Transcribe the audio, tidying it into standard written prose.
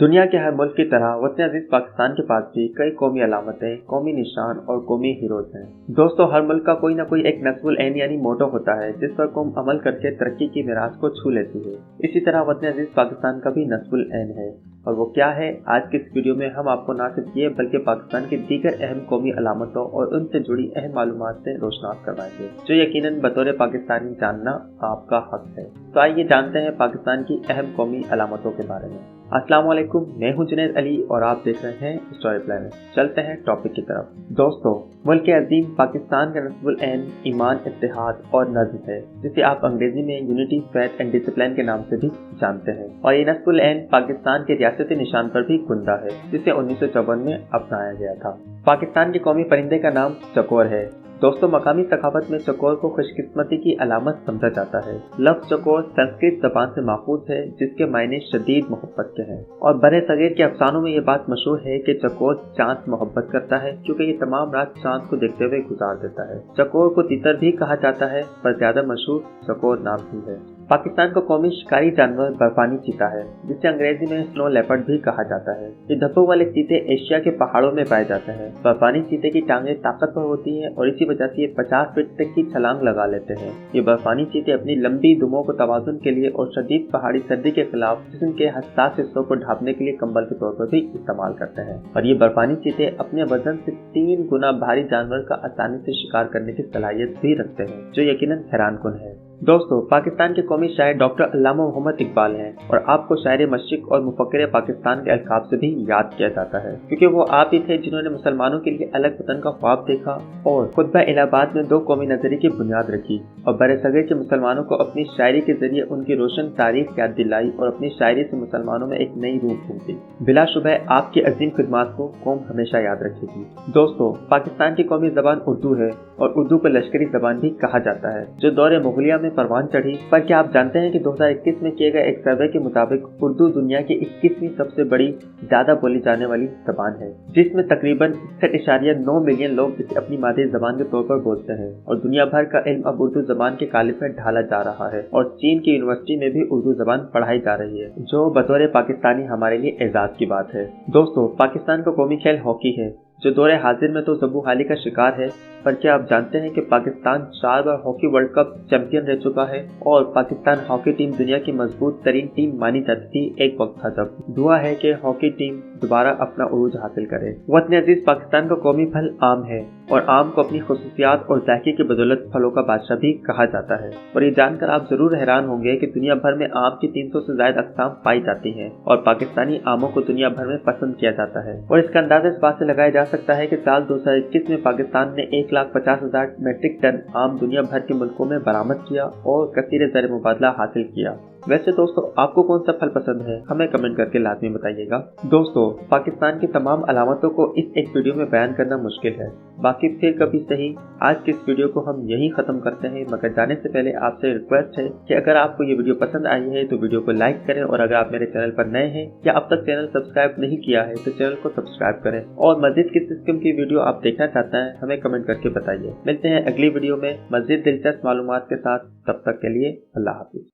दुनिया के हर मुल्क की तरह वतन अजीज पाकिस्तान के पास भी कई कौमी अलामतें, कौमी निशान और कौमी हीरोज हैं। दोस्तों, हर मुल्क का कोई ना कोई एक नस्बुल ऐन यानी मोटो होता है जिस पर कौम अमल करके तरक्की की मिराज को छू लेती है। इसी तरह वतन अजीज पाकिस्तान का भी नस्बुल ऐन है, और वो क्या है, आज के इस वीडियो में हम आपको ना सिर्फ ये बल्कि पाकिस्तान की दीगर अहम कौमी अलामतों और उनसे जुड़ी अहम मालूमात से रोशनास करवाएंगे, जो यकीनन बतौर पाकिस्तानी जानना आपका हक है। तो आइए जानते हैं पाकिस्तान की अहम कौमी अलामतों के बारे में। अस्सलाम वालेकुम, मैं हूं जनey अली और आप देख रहे हैं स्टोरी प्लैनेट। चलते हैं टॉपिक की तरफ। दोस्तों, मुल्क अजीम पाकिस्तान का नस्बुल ऐन ईमान, इत्तेहाद और नज़्म है, जिसे आप अंग्रेजी में यूनिटी, फेथ एंड डिसिप्लिन के नाम से भी जानते हैं। और ये नस्बुल ऐन पाकिस्तान के रियासती निशान पर भी कुंदा है, जिसे 1954 में अपनाया गया था। पाकिस्तान के कौमी परिंदे का नाम चकोर है। दोस्तों, मकामी सकाफत में चकोर को खुशकिस्मती की अलामत समझा जाता है। लफ्ज़ चकोर संस्कृत ज़बान से माखूज है, जिसके मायने शदीद मोहब्बत के हैं। और बड़े सगीर के अफसानों में ये बात मशहूर है कि चकोर चांद से मोहब्बत करता है, क्योंकि ये तमाम रात चांद को देखते हुए गुजार देता है। चकोर को तितर भी कहा जाता है, पर ज्यादा मशहूर चकोर नाम ही है। पाकिस्तान का कौमी शिकारी जानवर बर्फानी चीता है, जिसे अंग्रेजी में स्नो लेपर्ड भी कहा जाता है। ये धब्बों वाले चीते एशिया के पहाड़ों में पाए जाते हैं। बर्फानी चीते की टांगें ताकतवर होती हैं और इसी वजह से ये 50 फीट तक की छलांग लगा लेते हैं। ये बर्फानी चीते अपनी लंबी दुमों को तवाजुन के लिए और शदीद पहाड़ी सर्दी के खिलाफ जिस्म के हसास हिस्सों को ढांपने के लिए कंबल के तौर पर भी इस्तेमाल करते हैं। और ये बर्फानी चीते अपने वजन से 3 गुना भारी जानवर का आसानी से शिकार करने की सलाहियत भी रखते हैं, जो यकीनन हैरानकुन है। दोस्तों, पाकिस्तान के कौमी शायर डॉक्टर अल्लामा मोहम्मद इकबाल हैं, और आपको शायर मशरिक और मुफक्किर पाकिस्तान के अलकाब से भी याद किया जाता है, क्योंकि वो आप ही थे जिन्होंने मुसलमानों के लिए अलग वतन का ख्वाब देखा और खुतबा इलाहाबाद में 2 कौमी नजरिए की बुनियाद रखी, और बड़े सगीर के मुसलमानों को अपनी शायरी के जरिए उनकी रोशन तारीख याद दिलाई और अपनी शायरी से मुसलमानों में एक नई रूह फूंकी। बिलाशुबह आपकी अजीम खिदमत को कौम हमेशा याद रखेगी। दोस्तों, पाकिस्तान की कौमी जबान उर्दू है, और उर्दू को लश्करी जबान भी कहा जाता है, जो दौरे मुगलिया में परवान चढ़ी। पर क्या आप जानते हैं कि 2021 में किए गए एक सर्वे के मुताबिक उर्दू दुनिया की 21वीं सबसे बड़ी ज्यादा बोली जाने वाली जबान है, जिसमें तकरीबन 61.9 मिलियन लोग इसे अपनी मादरी जबान के तौर पर बोलते हैं। और दुनिया भर का इल्म अब उर्दू जबान के कालिब में ढाला जा रहा है, और चीन की यूनिवर्सिटी में भी उर्दू जबान पढ़ाई जा रही है, जो बतौर पाकिस्तानी हमारे लिए एजाज की बात है। दोस्तों, पाकिस्तान का कौमी खेल हॉकी है, जो दौरे हाजिर में तो ज़बूहाली का शिकार है। पर क्या आप जानते हैं कि पाकिस्तान 4 बार हॉकी वर्ल्ड कप चैंपियन रह चुका है, और पाकिस्तान हॉकी टीम दुनिया की मजबूत तरीन टीम मानी जाती थी एक वक्त था जब। दुआ है कि हॉकी टीम दोबारा अपना उरूज हासिल करे। वतन अजीज पाकिस्तान का कौमी फल आम है, और आम को अपनी खुसूसियात और जायके की बदौलत फलों का बादशाह भी कहा जाता है। और ये जानकर आप जरूर हैरान होंगे कि दुनिया भर में आम की 300 से ज्यादा अक़साम पाई जाती हैं, और पाकिस्तानी आमों को दुनिया भर में पसंद किया जाता है। और इसका अंदाजा इस बात से लगाया जा सकता है कि साल 2021 में पाकिस्तान ने 1,50,000 मेट्रिक टन आम दुनिया भर के मुल्कों में बरामद किया और कसीर ज़र मुबादला हासिल किया। वैसे दोस्तों, आपको कौन सा फल पसंद है, हमें कमेंट करके लाजमी बताइएगा। दोस्तों, पाकिस्तान की तमाम अलामतों को इस एक वीडियो में बयान करना मुश्किल है, बाकी फिर कभी सही। आज के इस वीडियो को हम यहीं खत्म करते हैं, मगर जाने से पहले आपसे रिक्वेस्ट है कि अगर आपको ये वीडियो पसंद आई है तो वीडियो को लाइक करें, और अगर आप मेरे चैनल पर नए हैं या अब तक चैनल सब्सक्राइब नहीं किया है तो चैनल को सब्सक्राइब करें। और मजीद किस किस्म की वीडियो आप देखना चाहते हैं, हमें कमेंट करके बताइए। मिलते हैं अगली वीडियो में मजीद दिलचस्प मालूमात के साथ। तब तक के लिए अल्लाह हाफिज।